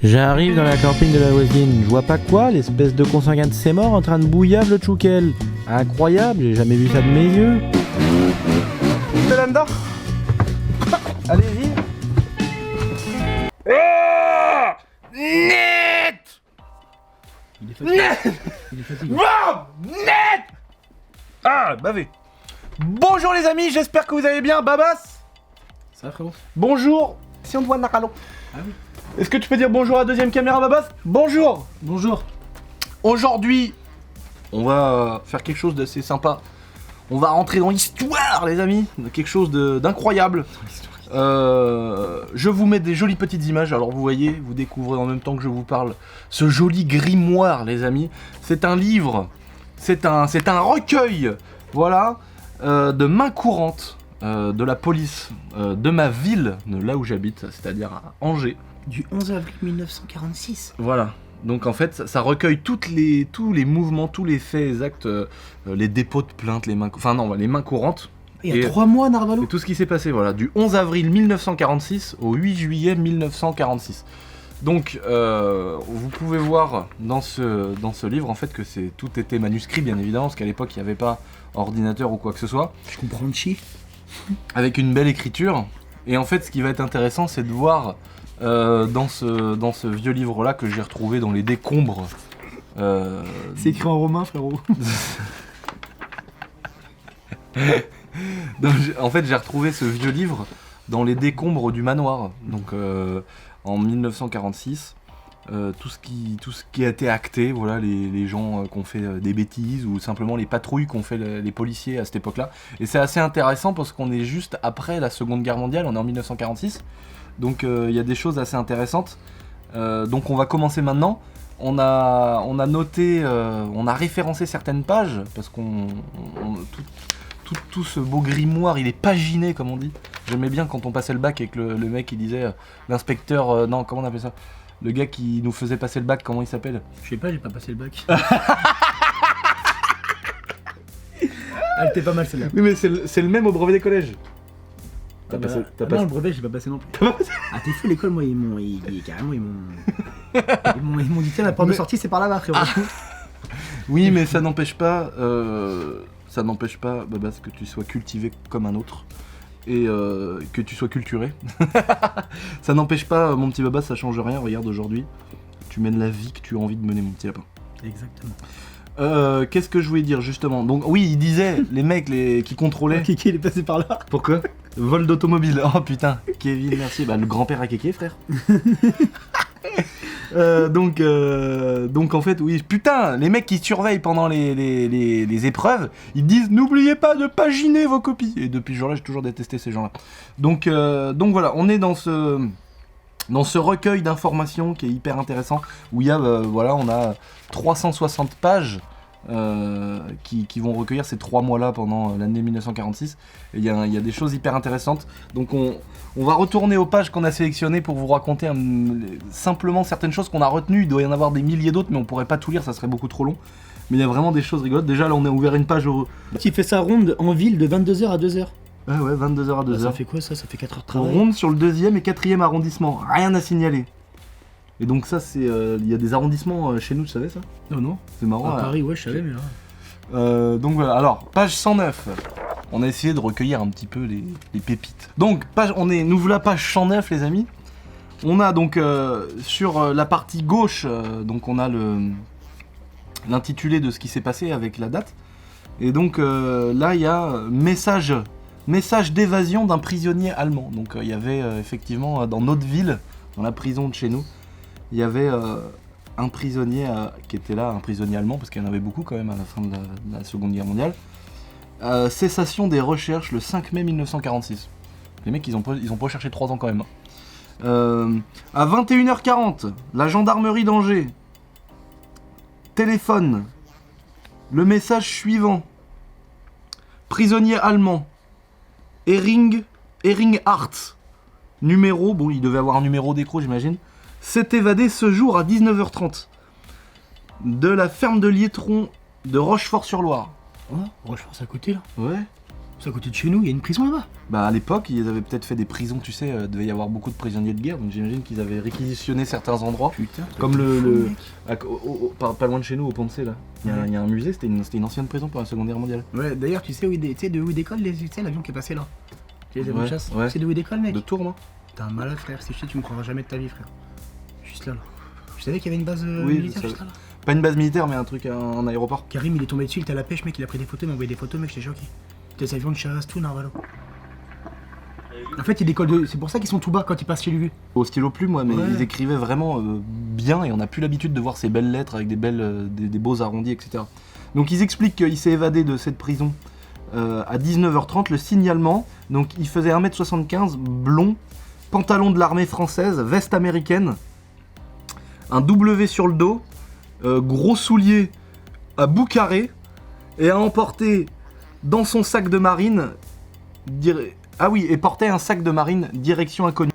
J'arrive dans la camping de la voisine, je vois pas quoi, l'espèce de consanguin de ses morts en train de bouillave le tchoukel. Incroyable, j'ai jamais vu ça de mes yeux. C'est là-dedans. Allez-y. Oh net. Il est fatigué. Il est fatigué. Net. Ah, bavé. Bonjour les amis, j'espère que vous allez bien, Babas. Ça va frérot? Bonjour. Si on te voit Naralo. Ah oui. Est-ce que tu peux dire bonjour à la deuxième caméra, Babas? Bonjour. Bonjour. Aujourd'hui, on va faire quelque chose d'assez sympa. On va rentrer dans l'histoire, les amis, de quelque chose d'incroyable. Je vous mets des jolies petites images. Alors vous voyez, vous découvrez en même temps que je vous parle ce joli grimoire, les amis. C'est un livre, c'est un recueil, voilà, de main courante de la police de ma ville, de là où j'habite, c'est-à-dire à Angers. Du 11 avril 1946. Voilà. Donc en fait, ça recueille tous les mouvements, tous les faits exacts, les dépôts de plaintes, les mains courantes. Il y a 3 mois, Narvalo. Et tout ce qui s'est passé, voilà, du 11 avril 1946 au 8 juillet 1946. Donc, vous pouvez voir dans ce livre, en fait, que tout était manuscrit, bien évidemment, parce qu'à l'époque, il n'y avait pas ordinateur ou quoi que ce soit. Je comprends le chiffre. Avec une belle écriture. Et en fait, ce qui va être intéressant, c'est de voir dans ce vieux livre-là que j'ai retrouvé dans les décombres. C'est écrit en romain, frérot. Donc, en fait, j'ai retrouvé ce vieux livre dans les décombres du manoir. Donc, en 1946, tout ce qui a été acté, voilà, les gens qui ont fait des bêtises ou simplement les patrouilles qu'ont fait les policiers à cette époque-là. Et c'est assez intéressant parce qu'on est juste après la Seconde Guerre mondiale, on est en 1946. Donc, il y a des choses assez intéressantes. Donc, on va commencer maintenant. On a noté, on a référencé certaines pages parce qu'on tout ce beau grimoire, il est paginé comme on dit. J'aimais bien quand on passait le bac et que le mec il disait l'inspecteur, non, comment on appelle ça? Le gars qui nous faisait passer le bac, comment il s'appelle? Je sais pas, j'ai pas passé le bac. Elle était pas mal celle-là. Oui, mais c'est le même au brevet des collèges. T'as passé. Non, le brevet, j'ai pas passé non plus. Ah, t'es fou, l'école, moi, ils m'ont dit, tiens, la porte de sortie, c'est par là-bas, frérot. Ah. Oui, mais ça n'empêche pas, Babas, que tu sois cultivé comme un autre. Et que tu sois culturé. Ça n'empêche pas, mon petit Babas, ça change rien. Regarde, aujourd'hui, tu mènes la vie que tu as envie de mener, mon petit lapin. Exactement. Qu'est-ce que je voulais dire justement? Donc oui, il disait, les mecs qui contrôlaient... Kiki, il est passé par là. Pourquoi? Vol d'automobile. Oh putain, Kevin, merci. Bah le grand-père à Kéké, frère. Donc en fait, oui, putain, les mecs qui surveillent pendant les épreuves, ils disent n'oubliez pas de paginer vos copies. Et depuis ce jour-là, j'ai toujours détesté ces gens-là. Donc voilà, on est dans ce recueil d'informations qui est hyper intéressant, où il y a, voilà, on a 360 pages qui vont recueillir ces 3 mois-là pendant l'année 1946. Et il y a des choses hyper intéressantes. Donc on va retourner aux pages qu'on a sélectionnées pour vous raconter simplement certaines choses qu'on a retenues. Il doit y en avoir des milliers d'autres, mais on pourrait pas tout lire, ça serait beaucoup trop long. Mais il y a vraiment des choses rigolotes. Déjà là, on a ouvert une page au... Tu fais sa ronde en ville de 22h à 2h. Ouais, 22h à 2h. Ça fait quoi ça? Ça fait 4 heures de travail. Ronde sur le 2e et 4e arrondissement. Rien à signaler. Et donc ça, c'est... Il y a des arrondissements chez nous, tu savais ça? Non, non. C'est marrant. À là. Paris, ouais, je savais, mais là... Donc voilà, alors, page 109. On a essayé de recueillir un petit peu les pépites. Donc, nous voilà page 109, les amis. On a donc, sur la partie gauche, donc on a l'intitulé de ce qui s'est passé avec la date. Et donc, là, il y a message d'évasion d'un prisonnier allemand. Donc, il y avait effectivement, dans notre ville, dans la prison de chez nous, il y avait... un prisonnier qui était là, un prisonnier allemand, parce qu'il y en avait beaucoup quand même à la fin de la Seconde Guerre mondiale. Cessation des recherches le 5 mai 1946. Les mecs, ils ont pas recherché 3 ans quand même. À 21h40, la gendarmerie d'Angers téléphone le message suivant. Prisonnier allemand, Hering Hart. Numéro, bon, il devait avoir un numéro d'écrou, j'imagine. S'est évadé ce jour à 19h30 de la ferme de Liétron de Rochefort-sur-Loire. Oh, Rochefort, c'est à côté là. Ouais. C'est à côté de chez nous, il y a une prison là-bas. Bah à l'époque, ils avaient peut-être fait des prisons, tu sais, devait y avoir beaucoup de prisonniers de guerre, donc j'imagine qu'ils avaient réquisitionné certains endroits. Putain. Comme pas loin de chez nous, au Ponce là. Il y a un musée, c'était une ancienne prison pour la Seconde Guerre mondiale. Ouais, d'ailleurs, tu sais de où il décolle, tu sais, l'avion qui est passé là. Tu sais, les avions de chasse. ouais. Tu sais de où il décolle, mec? De Tours, moi. T'es un malade, frère. Si je sais, tu me croiras jamais de ta vie, frère. Juste là, là. Je savais qu'il y avait une base Oui, militaire je juste là, là. Pas une base militaire, mais un aéroport. Karim, il est tombé dessus, il était à la pêche, mec. Il a pris des photos, il m'a envoyé des photos, mec. J'étais choqué. Des avions de chasse, tout, Narvalo. En fait, ils décollent de. C'est pour ça qu'ils sont tout bas quand ils passent chez lui. Au stylo plume, ouais, mais Ouais. ils écrivaient vraiment bien et on n'a plus l'habitude de voir ces belles lettres avec des beaux arrondis, etc. Donc ils expliquent qu'il s'est évadé de cette prison à 19h30, le signalement. Donc il faisait 1m75, blond, pantalon de l'armée française, veste américaine, un W sur le dos, gros souliers à bout carré et a emporté dans son sac de marine. Ah oui, et portait un sac de marine direction inconnue.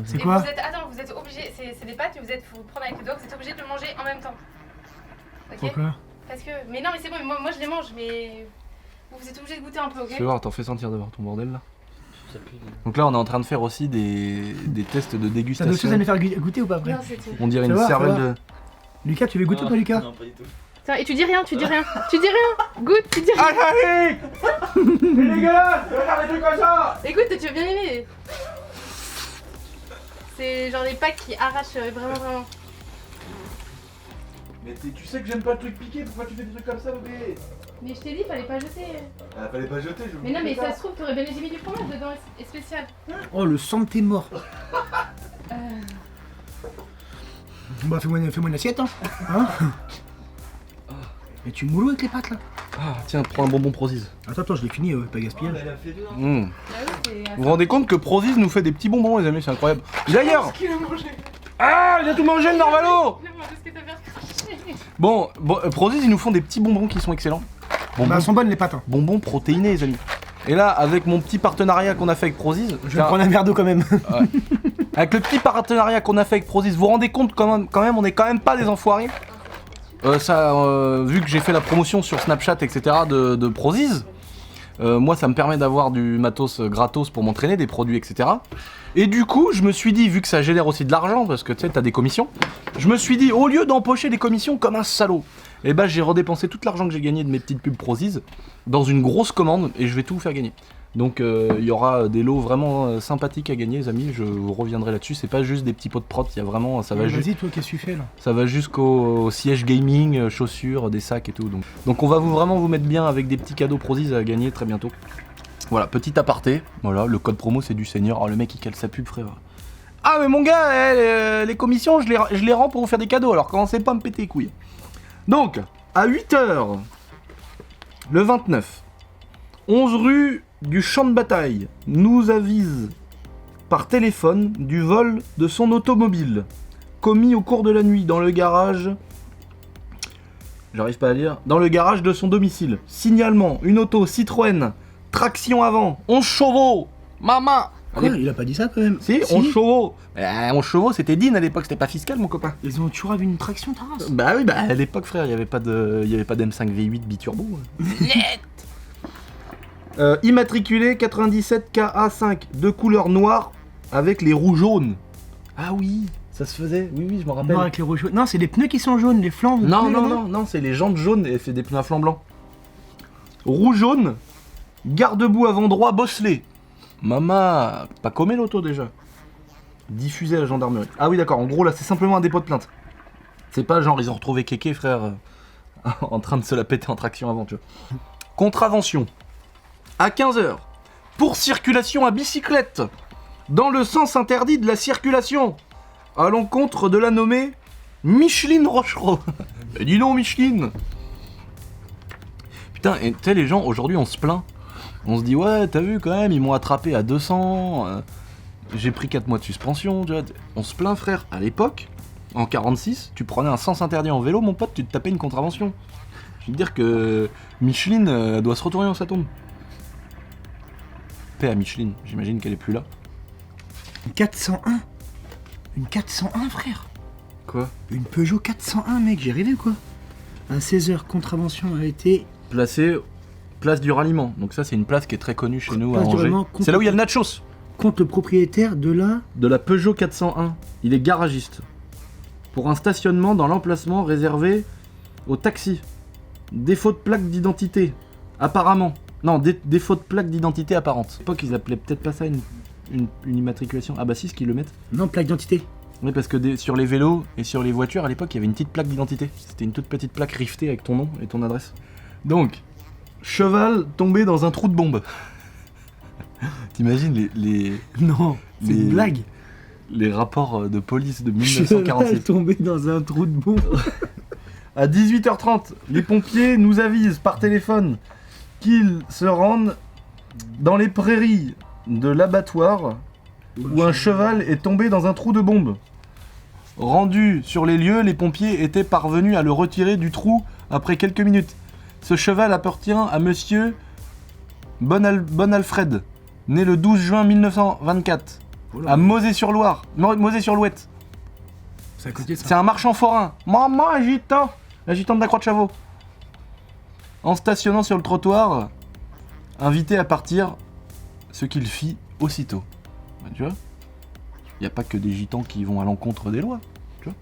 C'est Et quoi? Attends, vous êtes obligé, c'est des pâtes, vous prendre avec le doigt, vous êtes obligé de le manger en même temps. Ok? Pourquoi? Parce que. Mais non, mais c'est bon, moi je les mange, mais. Vous êtes obligé de goûter un peu, ok? Tu vois, t'en fais sentir d'abord ton bordel là. Donc là, on est en train de faire aussi des tests de T'as d'autres choses à dégustation. me faire goûter ou pas après? Non, c'est tout. On dirait Ça une va, cervelle ça va. de. Lucas, tu veux goûter ou pas, Lucas? Non, pas du tout. Tiens, et tu dis rien, tu dis rien. Goûte, tu dis rien. Allez c'est dégueulasse. Regarde les trucs comme ça. Écoute, tu vas bien aimer. C'est genre des pâtes qui arrachent vraiment. Mais tu sais que j'aime pas le truc piqué, pourquoi tu fais des trucs comme ça, bébé? Mais je t'ai dit, fallait pas jeter. Fallait pas jeter, je Mais non, mais ça se trouve, t'aurais bien mis du fromage dedans et spécial. Oh, le sang de tes morts. Bah, fais-moi une assiette, hein. Mais tu moules avec les pâtes là? Ah, tiens, prends un bonbon Prozis. Attends, je l'ai fini, pas gaspillage. Elle a fait deux. Mmh. Ah oui, c'est. Vous vous rendez compte que Prozis nous fait des petits bonbons, les amis, c'est incroyable. D'ailleurs, Qu'est-ce qu'il a mangé? ah, il a tout mangé le Narvalo. Il a mangé ce que t'as fait cracher. Bon, Prozis, ils nous font des petits bonbons qui sont excellents. Bonbons, Bah, elles sont bonnes les pâtes, hein. bonbons protéinés, les amis. Et là, avec mon petit partenariat qu'on a fait avec Prozis, Je vais prendre un verre d'eau quand même. avec le petit partenariat qu'on a fait avec Prozis, vous vous rendez compte quand même, on est quand même pas des enfoirés. Vu que j'ai fait la promotion sur Snapchat, etc. de Prozis, moi ça me permet d'avoir du matos gratos pour m'entraîner, des produits, etc. Et du coup, je me suis dit, vu que ça génère aussi de l'argent, parce que tu sais, t'as des commissions, je me suis dit, au lieu d'empocher des commissions comme un salaud, et bah j'ai redépensé tout l'argent que j'ai gagné de mes petites pubs Prozis dans une grosse commande et je vais tout vous faire gagner. Donc il y aura des lots vraiment sympathiques à gagner, les amis, je vous reviendrai là-dessus. C'est pas juste des petits pots de prot, il y a vraiment, ça va Vas-y, toi, qu'est-ce que tu fais là? ça va jusqu'au siège gaming, chaussures, des sacs et tout. Donc on va vraiment vous mettre bien avec des petits cadeaux Prozis à gagner très bientôt. Voilà, petit aparté. Voilà, le code promo c'est du Seigneur. Oh le mec il cale sa pub, frère. Ah mais mon gars, les commissions je les rends pour vous faire des cadeaux, alors commencez pas à me péter les couilles. Donc, à 8h, le 29, 11 rue du Champ de Bataille, nous avise par téléphone du vol de son automobile, commis au cours de la nuit dans le garage... J'arrive pas à lire. Dans le garage de son domicile. Signalement, une auto Citroën, traction avant, 11 chevaux, maman. Quoi? Il a pas dit ça quand même. Si, 11 chevaux. 11 chevaux, c'était DIN à l'époque, c'était pas fiscal, mon copain. Ils ont toujours eu une traction, ta race. Bah oui, à l'époque, frère, il y avait pas d'M5 V8 biturbo. Net. Immatriculé 97 KA5, de couleur noire avec les roues jaunes. Ah oui, ça se faisait. Oui, je me rappelle. Non, avec les roues jaunes. Non, c'est les pneus qui sont jaunes, les flancs. de Non, pneus, là-bas. non, c'est les jantes jaunes et fait des pneus à flanc blanc. Roue jaune, garde-boue avant droit bosselé. Maman, pas comme l'auto déjà. Diffusé à la gendarmerie. Ah oui, d'accord, en gros là c'est simplement un dépôt de plainte. C'est pas genre ils ont retrouvé Kéké, frère, en train de se la péter en traction avant, tu vois. Contravention. À 15h, pour circulation à bicyclette, dans le sens interdit de la circulation, à l'encontre de la nommée Micheline Rochereau. Mais dis donc, Micheline. Putain, et tu sais, les gens, aujourd'hui, on se plaint. On se dit, ouais, t'as vu, quand même, ils m'ont attrapé à 200, j'ai pris 4 mois de suspension, tu vois. On se plaint, frère. À l'époque, en 46, tu prenais un sens interdit en vélo, mon pote, tu te tapais une contravention. Je veux te dire que Micheline doit se retourner dans sa tombe. Paix à Micheline, j'imagine qu'elle est plus là. Une 401. Une 401, frère. Quoi? Une Peugeot 401, mec, j'ai rêvé ou quoi? À 16h, contravention a été Placé place du ralliement. Donc ça, c'est une place qui est très connue chez nous à Place du Angers. ralliement, C'est là où il y a le nachos. Contre le propriétaire de la... De la Peugeot 401. Il est garagiste. Pour un stationnement dans l'emplacement réservé aux taxis. Défaut de plaque d'identité. Apparemment. Non, défaut de plaque d'identité apparente. À l'époque, ils appelaient peut-être pas ça une immatriculation. Ah bah si, ce qu'ils le mettent. Non, plaque d'identité. Oui, parce que sur les vélos et sur les voitures, à l'époque, il y avait une petite plaque d'identité. C'était une toute petite plaque rivetée avec ton nom et ton adresse. Donc, cheval tombé dans un trou de bombe. T'imagines les Non, c'est Les- une blague. les rapports de police de Cheval 1947. tombé dans un trou de bombe. À 18h30, les pompiers nous avisent par téléphone qu'ils se rendent dans les prairies de l'abattoir où un cheval est tombé dans un trou de bombe. Rendus sur les lieux, les pompiers étaient parvenus à le retirer du trou après quelques minutes. Ce cheval appartient à monsieur Bonalfred, né le 12 juin 1924, à Mosée-sur-Loire. Mosée-sur-Louette. C'est à côté C'est ça. un marchand forain. Maman, agitant de la Croix de Chavaux. En stationnant sur le trottoir, invité à partir, ce qu'il fit aussitôt. Bah, tu vois, il n'y a pas que des gitans qui vont à l'encontre des lois. Tu vois.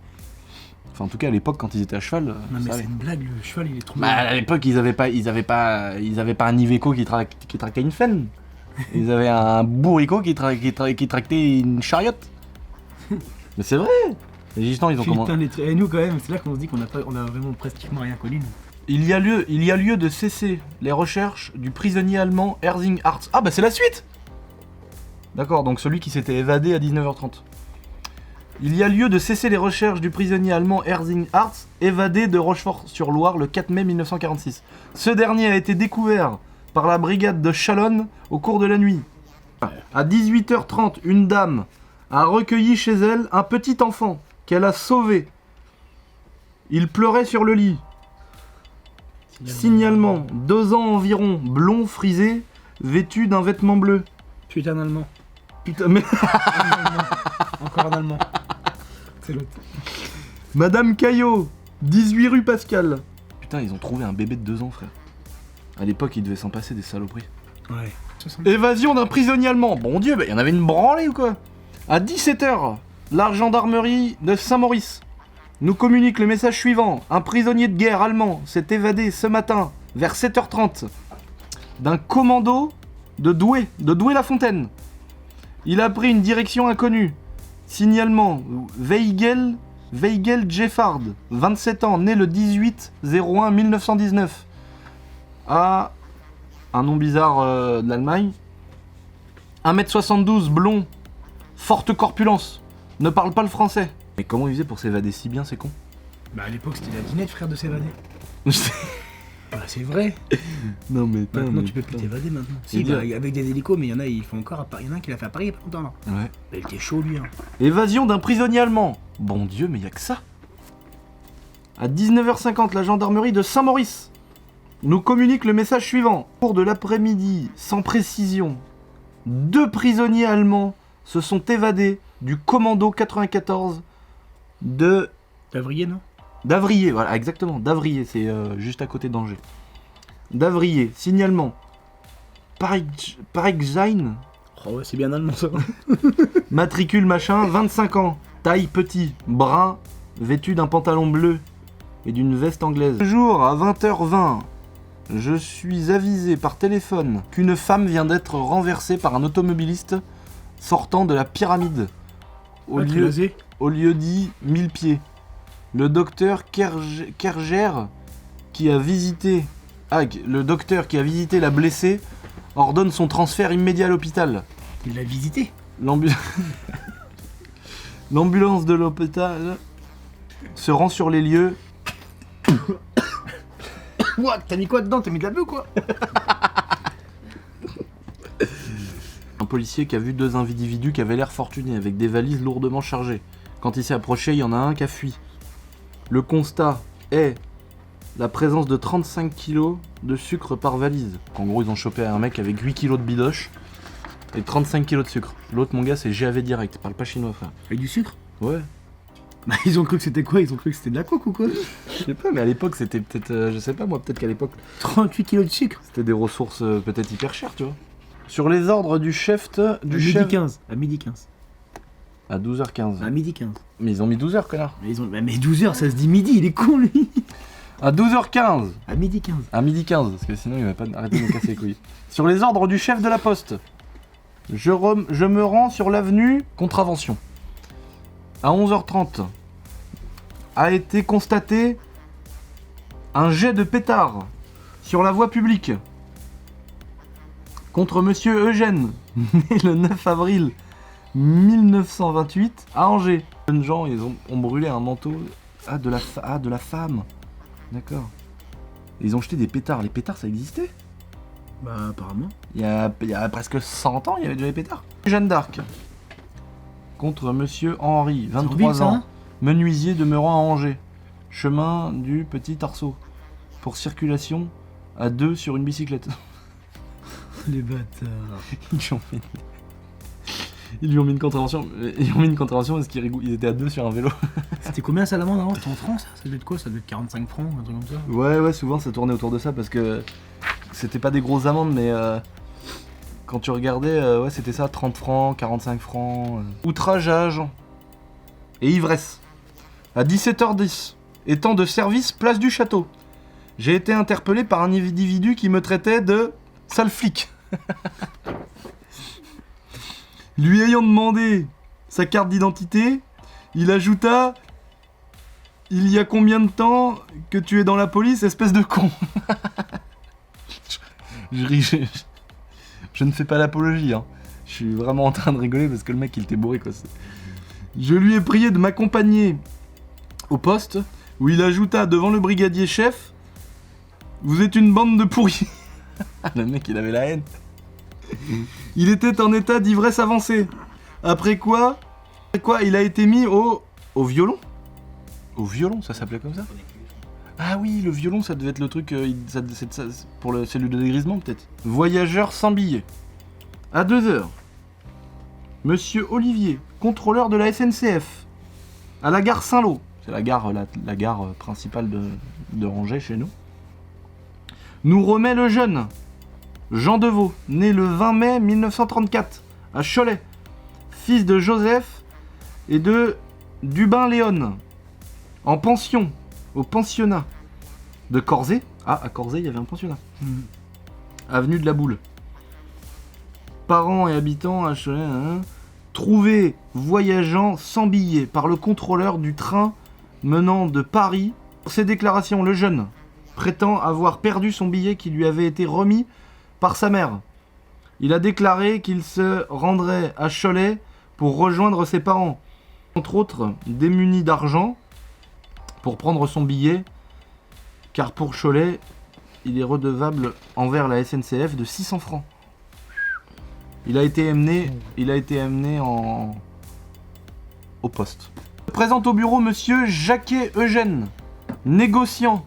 Enfin, en tout cas, à l'époque, quand ils étaient à cheval, Non mais ça c'est allait. une blague, le cheval il est trop... Bah, à l'époque, ils avaient pas un Iveco qui tractait une fenne. Ils avaient un bourricot qui tractait une chariote. Mais c'est vrai. Les gitans, ils ont comment... Putain, et nous quand même, c'est là qu'on se dit qu'on a vraiment pratiquement rien connu. Nous. Il y a lieu de cesser les recherches du prisonnier allemand Erzing Hartz. Ah bah c'est la suite. D'accord, donc celui qui s'était évadé à 19h30. Il y a lieu de cesser les recherches du prisonnier allemand Erzing Hartz, évadé de Rochefort-sur-Loire le 4 mai 1946. Ce dernier a été découvert par la brigade de Chalonne au cours de la nuit. À 18h30, une dame a recueilli chez elle un petit enfant qu'elle a sauvé. Il pleurait sur le lit. Signalement, 2 ans environ, blond, frisé, vêtu d'un vêtement bleu. Putain d'allemand. Putain, mais... Encore un allemand. C'est l'autre. Madame Caillot, 18 rue Pascal. Putain, ils ont trouvé un bébé de 2 ans, frère. À l'époque, ils devaient s'en passer des saloperies. Ouais. Évasion d'un prisonnier allemand. Bon Dieu, il y en avait une branlée ou quoi? À 17h, la gendarmerie de Saint-Maurice nous communique le message suivant. Un prisonnier de guerre allemand s'est évadé ce matin, vers 7h30, d'un commando de Douai-la-Fontaine. Il a pris une direction inconnue. Signalement, Weigel Jeffard, 27 ans, né le 18-01-1919. À un nom bizarre de l'Allemagne. 1m72, blond, forte corpulence, ne parle pas le français. Mais comment il faisait pour s'évader si bien, c'est con? Bah à l'époque c'était la dinette frère de s'évader. Bah c'est vrai. Non mais Maintenant tu peux plus t'évader maintenant. C'est Si, bah, bien. avec des hélicos, mais il y en a, ils font encore à Paris. Il y en a un qui l'a fait à Paris il y a pas longtemps là. Ouais. Bah, il était chaud lui. Hein. Évasion d'un prisonnier allemand. Bon Dieu, mais y a que ça. À 19h50, la gendarmerie de Saint-Maurice nous communique le message suivant. Au cours de l'après-midi, sans précision, 2 prisonniers allemands se sont évadés du commando 94 Davrier non? d'Avrier. Voilà, exactement, d'Avrier, c'est juste à côté d'Angers. D'Avrier, signalement. Parikzijn, Oh ouais, c'est bien allemand ça. matricule machin, 25 ans, taille petit, brun, vêtu d'un pantalon bleu et d'une veste anglaise. Ce jour, à 20h20, je suis avisé par téléphone qu'une femme vient d'être renversée par un automobiliste sortant de la pyramide, au lieu dit 1000 pieds. Le docteur Kerger, qui a visité la blessée, ordonne son transfert immédiat à l'hôpital. Il l'a visité. L'ambulance de l'hôpital se rend sur les lieux. What? T'as mis quoi dedans? T'as mis de la bœuf ou quoi? Un policier qui a vu 2 individus qui avaient l'air fortunés avec des valises lourdement chargées. Quand il s'est approché, il y en a un qui a fui. Le constat est la présence de 35 kilos de sucre par valise. En gros, ils ont chopé un mec avec 8 kilos de bidoche et 35 kilos de sucre. L'autre, mon gars, c'est GAV direct. Il parle pas chinois, frère. Avec du sucre? Ouais. Bah, ils ont cru que c'était quoi? Ils ont cru que c'était de la coke ou quoi? Je sais pas, mais à l'époque, c'était peut-être. Je sais pas, moi, peut-être qu'à l'époque, 38 kilos de sucre. c'était des ressources peut-être hyper chères, tu vois. Sur les ordres du chef. À midi 15. À midi 15. À 12h15. À midi 15. Mais ils ont mis 12h, connard. Mais, mais 12h, ça se dit midi, il est con lui. À 12h15. À midi 15. À midi 15, parce que sinon il va pas arrêter de me casser les couilles. Sur les ordres du chef de la poste, je me rends sur l'avenue Contravention. À 11h30, a été constaté un jet de pétard sur la voie publique contre monsieur Eugène, né le 9 avril 1928 à Angers. Les jeunes gens, ils ont brûlé un manteau de la femme. D'accord. Ils ont jeté des pétards. Les pétards, ça existait? Bah, apparemment. Il y a presque 100 ans, il y avait déjà des pétards. Jeanne d'Arc. Contre monsieur Henri, 23 ans. Menuisier demeurant à Angers. Chemin du Petit Arceau. Pour circulation à 2 sur une bicyclette. Les bâtards. Ils lui ont mis une contravention. Ils ont mis une contravention parce qu'ils étaient à 2 sur un vélo. C'était combien ça l'amende avant? C'était en francs ça? Ça devait être quoi? Ça devait être 45 francs, un truc comme ça? Ouais, souvent ça tournait autour de ça parce que c'était pas des grosses amendes, mais quand tu regardais, ouais, c'était ça, 30 francs, 45 francs. Outrage à agent et ivresse. À 17h10, étant de service place du château, j'ai été interpellé par un individu qui me traitait de sale flic. Lui ayant demandé sa carte d'identité, il ajouta: il y a combien de temps que tu es dans la police, espèce de con? Je ris, je ne fais pas l'apologie, hein. Je suis vraiment en train de rigoler parce que le mec il était bourré quoi. Je lui ai prié de m'accompagner au poste où il ajouta devant le brigadier chef: vous êtes une bande de pourris. Le mec il avait la haine. Il était en état d'ivresse avancée. Après quoi il a été mis au violon. Au violon, ça s'appelait comme ça? Ah oui, le violon, ça devait être le truc pour le cellule de dégrisement peut-être. Voyageur sans billet. À 2h, monsieur Olivier, contrôleur de la SNCF, à la gare Saint-Lô. C'est la gare principale de Angers chez nous. Nous remet le jeune Jean Deveau, né le 20 mai 1934, à Cholet, fils de Joseph et de Dubin Léon, en pension, au pensionnat de Corzé. Ah, à Corzé, il y avait un pensionnat. Avenue de la Boule. Parents et habitants à Cholet, trouvés voyageant sans billet par le contrôleur du train menant de Paris. Pour ces déclarations, le jeune prétend avoir perdu son billet qui lui avait été remis par sa mère. Il a déclaré qu'il se rendrait à Cholet pour rejoindre ses parents, entre autres démunis d'argent pour prendre son billet, car pour Cholet, il est redevable envers la SNCF de 600 francs. Il a été amené au poste. Je présente au bureau monsieur Jacquet Eugène, négociant.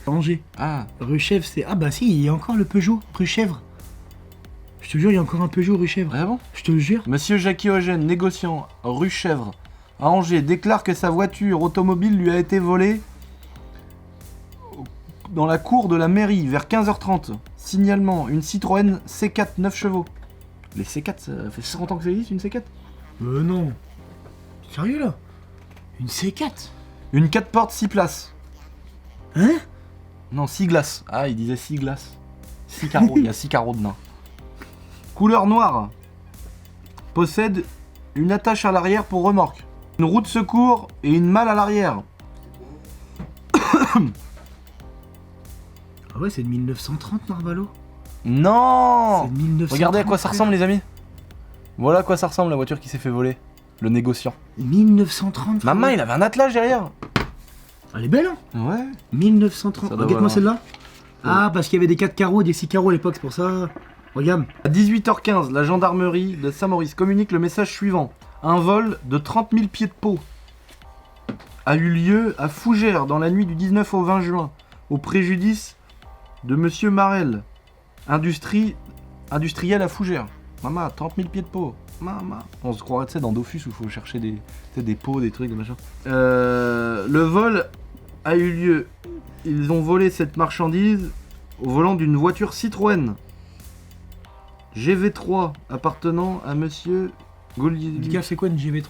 Angers. Ah, Rue Chèvre, c'est... Ah bah si, il y a encore le Peugeot, rue Chèvre. Je te jure, il y a encore un Peugeot rue Chèvre. vraiment? Je te le jure. Monsieur Jacquet Eugène, négociant, rue Chèvre, à Angers, déclare que sa voiture automobile lui a été volée dans la cour de la mairie vers 15h30. Signalement, une Citroën C4 9 chevaux. Les C4, ça fait 100 ans que ça existe, une C4? Non. Sérieux là? Une C4? Une 4 portes 6 places. Hein? Non, 6 glaces. Ah, il disait 6 glaces. 6 carreaux, il y a 6 carreaux dedans. Couleur noire. Possède une attache à l'arrière pour remorque. Une roue de secours et une malle à l'arrière. Ah ouais, c'est de 1930, Narvalo. Non! C'est de 1930. Regardez à quoi ça ressemble, les amis. Voilà à quoi ça ressemble la voiture qui s'est fait voler. Le négociant. 1930. Maman, il avait un attelage derrière. Elle est belle, hein? Ouais. 1930. Ça doit Regarde-moi valoir. celle-là. Ah, parce qu'il y avait des 4 carreaux, des 6 carreaux à l'époque, c'est pour ça. Regarde. À 18h15, la gendarmerie de Saint-Maurice communique le message suivant. Un vol de 30 000 pieds de peau a eu lieu à Fougères dans la nuit du 19 au 20 juin, au préjudice de monsieur Marel, industriel à Fougères. Maman, 30 000 pieds de peau. On se croirait, tu sais, dans Dofus où il faut chercher des pots, des trucs, des machins. Le vol a eu lieu. Ils ont volé cette marchandise au volant d'une voiture Citroën GV3 appartenant à monsieur Gaulier. Les gars, c'est quoi une GV3?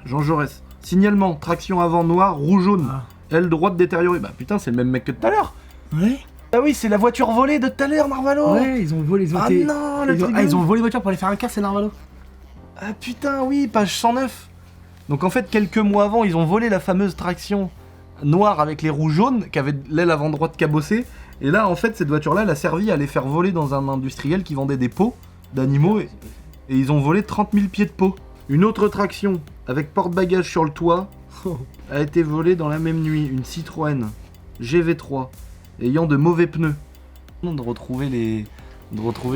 Jean Jaurès. Signalement, traction avant noire, rouge-jaune. Ah. Aile droite détériorée. Bah putain, c'est le même mec que tout à l'heure. Ouais. Ah oui, c'est la voiture volée de tout à l'heure, Narvalo. Ouais, ils ont volé. Ils ont Ah été- non, le truc ils ont volé une voiture pour aller faire un casse, c'est Narvalo. Ah putain, oui, page 109. Donc en fait, quelques mois avant, ils ont volé la fameuse traction noire avec les roues jaunes, qui avait l'aile avant droite cabossée. Et là, en fait, cette voiture-là, elle a servi à les faire voler dans un industriel qui vendait des pots d'animaux. Et ils ont volé 30 000 pieds de pots. Une autre traction, avec porte-bagages sur le toit, a été volée dans la même nuit. Une Citroën GV3, ayant de mauvais pneus. De retrouver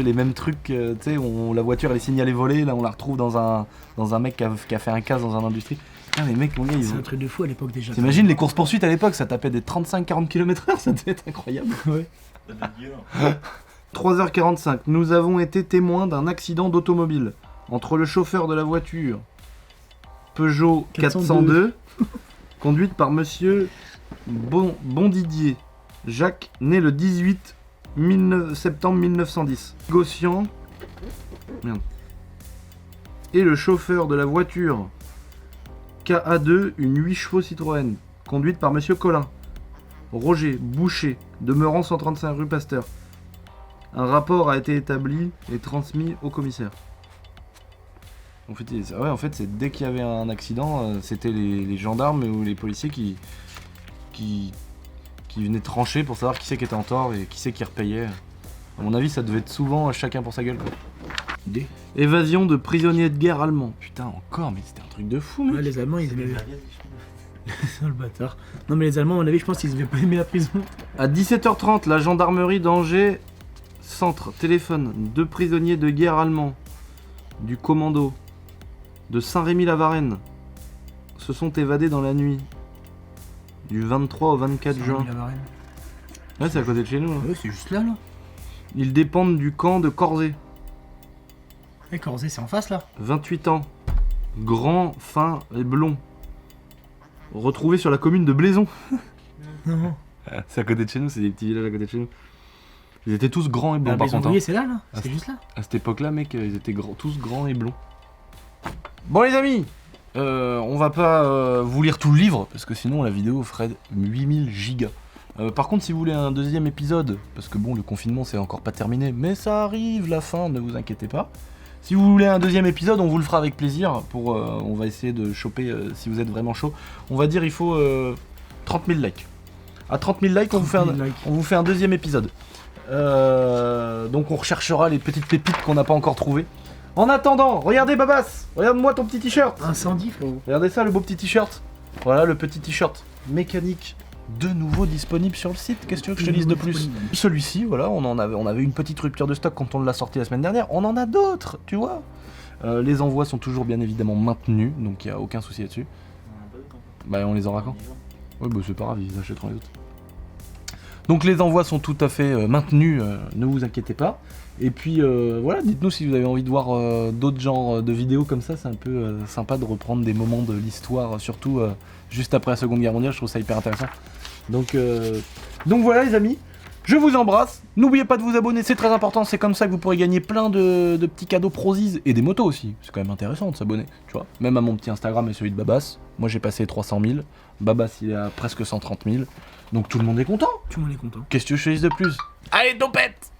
les mêmes trucs, tu sais, la voiture elle est signalée volée, là on la retrouve dans un mec qui a fait un casse dans un industrie. Putain, les mecs, mon gars, ils C'est ont... un truc de fou à l'époque déjà. T'imagines les courses-poursuites à l'époque, ça tapait des 35-40 km/h, ça devait être incroyable. Ouais. 3h45, nous avons été témoins d'un accident d'automobile entre le chauffeur de la voiture Peugeot 402, conduite par monsieur Bondidier Jacques, né le 18 septembre 1910. Négociant. Merde. Et le chauffeur de la voiture KA2, une 8 chevaux Citroën, conduite par monsieur Collin. Roger Boucher, demeurant 135 rue Pasteur. Un rapport a été établi et transmis au commissaire. En fait, c'est dès qu'il y avait un accident, c'était les gendarmes ou les policiers qui venaient trancher pour savoir qui c'est qui était en tort et qui c'est qui repayait. À mon avis, ça devait être souvent chacun pour sa gueule, quoi. Évasion de prisonniers de guerre allemands. Putain, encore, mais c'était un truc de fou, mec. Ouais, les Allemands, ils aimaient. C'est le bâtard. Non, mais les Allemands, à mon avis, je pense qu'ils avaient pas aimé la prison. À 17h30, la gendarmerie d'Angers, centre, téléphone, 2 prisonniers de guerre allemands du commando de Saint-Rémy-la-Varenne se sont évadés dans la nuit du 23 au 24 juin. Ouais, c'est à côté de chez nous. Hein. Ouais, c'est juste là. Ils dépendent du camp de Corzé. Et Corzé, c'est en face là. 28 ans. Grand, fin et blond. Retrouvé sur la commune de Blaison. Non. C'est à côté de chez nous, c'est des petits villages à côté de chez nous. Ils étaient tous grands et blonds, Ah, par les contre. ouvriers, Hein. c'est là. Ah, C'est juste là. À cette époque-là, mec, ils étaient tous grands et blonds. Bon, les amis, on va pas vous lire tout le livre, parce que sinon la vidéo ferait 8000 gigas. Par contre, si vous voulez un deuxième épisode, parce que bon, le confinement c'est encore pas terminé, mais ça arrive, la fin, ne vous inquiétez pas. Si vous voulez un deuxième épisode, on vous le fera avec plaisir. On va essayer de choper, si vous êtes vraiment chaud. On va dire il faut 30 000 likes. À 30 000 likes, on vous fait un deuxième épisode. Donc on recherchera les petites pépites qu'on n'a pas encore trouvées. En attendant, regardez Babas, regarde-moi ton petit t-shirt. Incendie, frérot. Regardez ça, le beau petit t-shirt. Voilà le petit t-shirt mécanique, de nouveau disponible sur le site. Qu'est-ce que tu veux que je te dise de plus? Celui-ci, voilà, on avait une petite rupture de stock quand on l'a sorti la semaine dernière. On en a d'autres, tu vois. Les envois sont toujours bien évidemment maintenus, donc il n'y a aucun souci là-dessus. Bah on les aura quand? Ouais, bah c'est pas grave, ils achèteront les autres. Donc les envois sont tout à fait maintenus, ne vous inquiétez pas. Et puis voilà, dites-nous si vous avez envie de voir d'autres genres de vidéos comme ça, c'est un peu sympa de reprendre des moments de l'histoire, surtout juste après la Seconde Guerre mondiale, je trouve ça hyper intéressant. Donc voilà les amis, je vous embrasse, n'oubliez pas de vous abonner, c'est très important, c'est comme ça que vous pourrez gagner plein de petits cadeaux Prozis et des motos aussi, c'est quand même intéressant de s'abonner, tu vois. Même à mon petit Instagram et celui de Babas, moi j'ai passé 300 000, Babas il est à presque 130 000, donc tout le monde est content. Tout le monde est content. Qu'est-ce que je te dise de plus? Allez, topette!